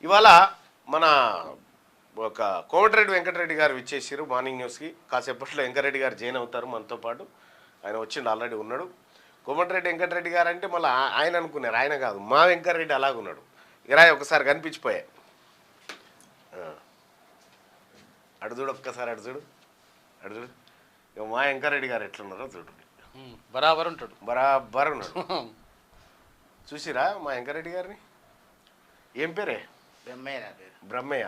ఇవాళ మన ఒక కోమటిరెడ్డి వెంకటరెడ్డి గారు విచ్చేసారు మార్నింగ్ న్యూస్కి. కాసేపట్లో వెంకటరెడ్డి గారు జాయిన్ అవుతారు మనతో పాటు. ఆయన వచ్చిండు, ఆల్రెడీ ఉన్నాడు. కోమటిరెడ్డి వెంకటరెడ్డి గారు అంటే మళ్ళీ ఆయన అనుకున్నారు, ఆయన కాదు, మా వెంకటరెడ్డి అలాగున్నాడు. ఇరాయి ఒకసారి కనిపించిపోయా. అడుగుడు ఒక్కసారి అడుగుడు అడుగుడు. ఇక మా వెంకటరెడ్డి గారు ఎట్లున్నారో చూడు. బరాబర్ ఉంటాడు, బరాబర్ ఉన్నాడు. చూసిరా మా వెంకటరెడ్డి గారిని? ఏం పేరే? బ్రహ్మయ్య నా పేరు. బ్రహ్మయ్య.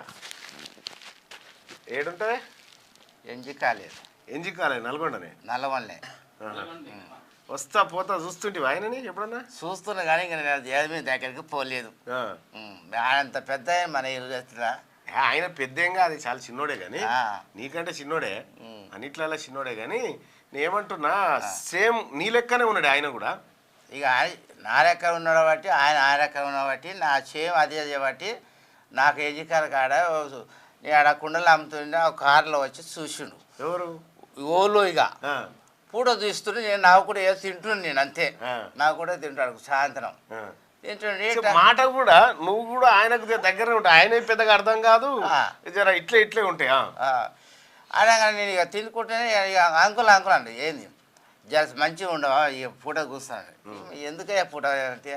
ఏడుంటుంది? ఎంజి కాలేదు. ఎంజి కాలేదు, నల్గొండనే. నల్లవల్లే. వస్తా పోతా చూస్తుంటే ఆయనని ఎప్పుడన్నా చూస్తున్నా కానీ ఇంకా నేను దేవి దగ్గరికి పోలేదు. అంత పెద్ద మన ఇల్లు. ఆయన పెద్దేంగా, అది చాలా చిన్నోడే కానీ, నీకంటే చిన్నోడే, అన్నిట్లలో చిన్నోడే కానీ నేనేమంటున్నా సేమ్ నీ లెక్కనే ఉన్నాడు ఆయన కూడా. ఇక నా లెక్క ఉన్నాడు బట్టి ఆయన ఆ లెక్క ఉన్నాడు బట్టి నా సేమ్ అదే బట్టి నాకు ఎజికాల కాడ నేను ఆడ కుండలు అమ్ముతుంటే ఒక కారులో వచ్చి చూసిండు. ఎవరు? ఓళ్ళు ఇక పూట తీస్తుంటే నేను నాకు కూడా ఏదో తింటున్నాను, నేను అంతే. నాకు కూడా తింటాడు సాయంత్రం తింటుండే మాట కూడా. నువ్వు కూడా ఆయనకు దగ్గర ఉంటావు, ఆయన పెద్దగా అర్థం కాదు, జర ఇట్లే ఉంటాయి అనగా నేను ఇక తినుకుంటేనే ఇక అంకుల్ అండి ఏంది జర మంచిగా ఉండవా ఇక పూట కూర్చున్నాడు. ఎందుకే పూట అంటే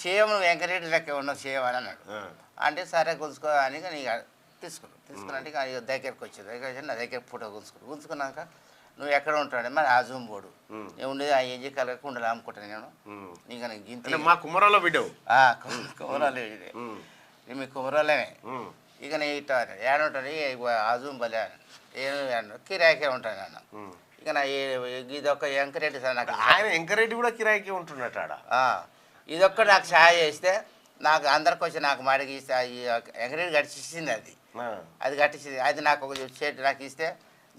చేయము వెంకటరెడ్డి లెక్క ఉన్నావు చేయమని అన్నాడు. అంటే సరే గుంజుకో అని ఇక తీసుకున్నాడు. ఇక దగ్గరికి వచ్చింది. దగ్గర నా దగ్గర పూట గుంజుకున్నాక నువ్వు ఎక్కడ ఉంటాడు మరి ఆ జూమ్ బోర్డు నేను ఉండేది ఆ ఏజీ కలగ కుండలు అమ్ముకుంటాను నేను. ఇంకా గింత మా కుమరాలో బిడ్డవు. కుమరాలు మీ కుమరాలేమే. ఇక నేను ఇట్లా ఏడుంటాడు ఆ జూమ్ బలే ఏడు కిరాయికే ఉంటాను అన్న. ఇక నా ఇది ఒక్క వెంకరెడ్డి సార్ నాకు. ఆయన వెంకరెడ్డి కూడా కిరాయికే ఉంటున్నట్టు ఆడ. ఇదొక్క నాకు సహాయం చేస్తే నాకు అందరికి వచ్చి నాకు మడికి ఇస్తే వెంకరెడ్డి కట్టించింది. అది కట్టించింది. అది నాకు ఒక చేతి నాకు ఇస్తే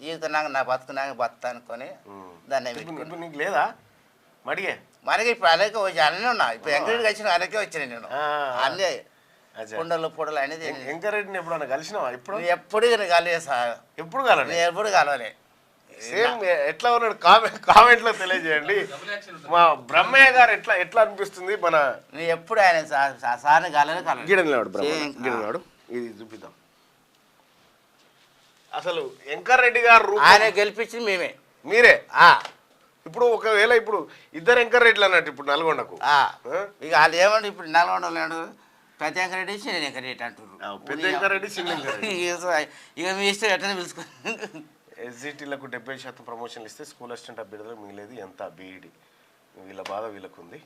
జీవితం నాకు నా బతుకున్నాక బతుకు అనుకొని దాన్ని ఇప్పుడు నీకు లేదా మడిగే? మనకి ఇప్పుడు అలాగే వచ్చి అన్నీ ఉన్నా. ఇప్పుడు వెంకరెడ్డి వచ్చిన అలాగే వచ్చినాయి నేను. అన్నీ కుండలు పొడలు అనేది. వెంకరెడ్డిని ఎప్పుడన్నా కలిసినావా? ఇప్పుడు ఎప్పుడు కలవే సార్. ఎప్పుడు కలవాలి? నేను ఎప్పుడు కలవలే. సేమ్ ఎట్లా ఉన్నాడు కామెంట్లో తెలియజేయండి. మా బ్రహ్మయ్య గారు ఎట్లా అనిపిస్తుంది? మన నేను ఎప్పుడు ఆయన సార్ని కలవే గిడనాడు. ఇది చూపిద్దాం. అసలు వెంకరెడ్డి గారు ఆయన గెలిపించింది మేమే, మీరే. ఇప్పుడు ఒకవేళ ఇప్పుడు ఇద్దరు వెంకరెడ్డిలు అన్నట్టు ఇప్పుడు నల్గొండకు. ఇక వాళ్ళు ఏమంటే ఇప్పుడు నల్గొండ లేడు, పెద్ద వెంకరెడ్డి చిన్న వెంకరెడ్డి అంటున్నారు. పెద్ద వెంకరెడ్డి చిన్న వెంకరెడ్డి. ఇక మీ ఇష్టం ఎట్లా పిలుచుకోండి. ఎస్జిటీలకు 70% ప్రమోషన్లు ఇస్తే స్కూల్ అసిస్టెంట్ అభ్యర్థులకు మిగిలేదు ఎంత బీఈడి. వీళ్ళ బాధ వీళ్ళకుంది.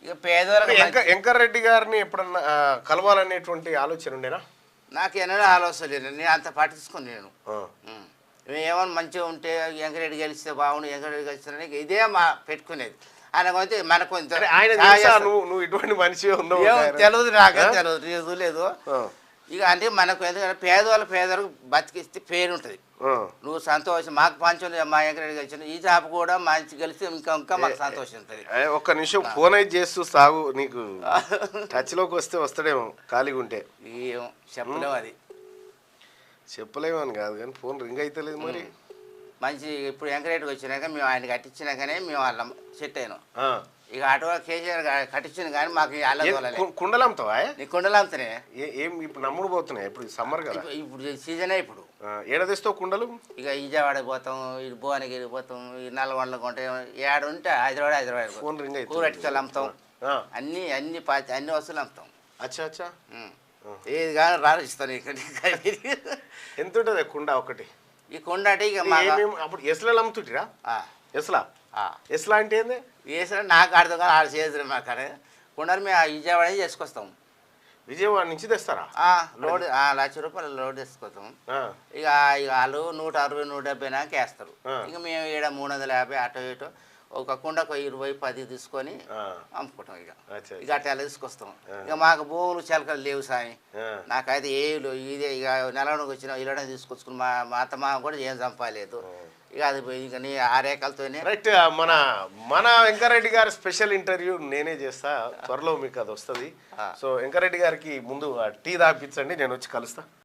ఇక పేదవాళ్ళకి వెంకరెడ్డి గారిని ఎప్పుడన్నా కలవాలనేటువంటి ఆలోచన ఉండేనా? నాకు ఎన్నడూ ఆలోచన లేదు. నేను అంత పట్టించుకుని నేను ఏమన్నా మంచిగా ఉంటే వెంకరెడ్డి గెలిస్తే బాగుండు, వెంకరెడ్డి గెలిస్తే ఇదే మా పెట్టుకునేది. ఆయన కొంత మనకు నువ్వు ఇటువంటి మనిషి తెలియదు, నాకేం తెలియదు లేదు. ఇక అంటే మనకు ఎందుకంటే పేదవాళ్ళకు బతికిస్తే పేరు ఉంటుంది. నువ్వు సంతోషం మాకు పంచం మా వెంకరెడ్డి గెలిచిన ఈ జాబ్ కూడా మంచి గెలిస్తే ఇంకా మాకు సంతోషం ఉంటుంది. ఒక్క నిమిషం ఫోన్ అయితే చేస్తూ సాగు, నీకు టచ్లోకి వస్తాడేమో ఖాళీగా ఉంటే. ఏమో చెప్పలేము, అది చెప్పలేము అని కాదు కానీ ఫోన్ రింగ్ అయితే లేదు మరి. మంచి ఇప్పుడు వెంకరెడ్డికి వచ్చినాక మేము ఆయన కట్టించినాకనే మేము వాళ్ళ సెట్ అయినాం. ఇక అటు కేసీఆర్ కట్టించింది కానీ మాకు కుండలు అమ్ముతావా? నీ కుండలు అమ్ముతానే. ఏం ఇప్పుడు నమ్ముడు పోతున్నాయి? ఇప్పుడు సమ్మర్ కదా, ఇప్పుడు సీజనే. ఇప్పుడు ఏడ తెస్తావు కుండలు? ఇక విజయవాడకి పోతాం, ఇటు భువనగిరి పోతాం, ఈ నల్గొండలకు ఉంటాయి, ఏడు ఉంటే హైదరాబాద్ ఫోన్ రింగ్ అయితే కూరటికలు అమ్ముతాం, అన్ని వస్తువులు అమ్ముతాం. అచ్చా అచ్చా. ఏది కానీ రాసిస్తాను. ఇక్కడ ఎంత ఉంటుంది కుండ ఒకటి? ఈ కుండ అంటే ఇక అప్పుడు ఎస్లా అమ్ముతుంటిరా? ఎస్లా అంటే ఏంది? వేసిన నాకు అర్థం కాదు, ఆడ చేసిన మాకు అక్కడ కుండలు మేము విజయవాడ చేసుకొస్తాం. విజయవాడ నుంచి తెస్తారా? లోడ్ ₹1,00,000 లోడ్ తీసుకొస్తాం. ఇక వాళ్ళు 160, 170 నాక వేస్తారు. ఇక మేము ఈడ 350 అటు ఇటు ఒక కుండకు 20, 10 తీసుకొని అమ్ముకుంటాం. ఇక అట్లా తీసుకొస్తాం. ఇక మాకు భూములు చిలకలు లేవు సామి. నాకైతే ఇదే ఇక నెలలోకి వచ్చిన ఇళ్ళనే తీసుకొచ్చుకుని మా అత్త మామ కూడా ఏం చంపలేదు. ఇక అది ఇక నీ ఆ రేఖలతోనే. రైట్. మన వెంకరెడ్డి గారి స్పెషల్ ఇంటర్వ్యూ నేనే చేస్తా త్వరలో, మీకు అది వస్తుంది. సో వెంకరెడ్డి గారికి ముందు టీ తాపించండి, నేను వచ్చి కలుస్తా.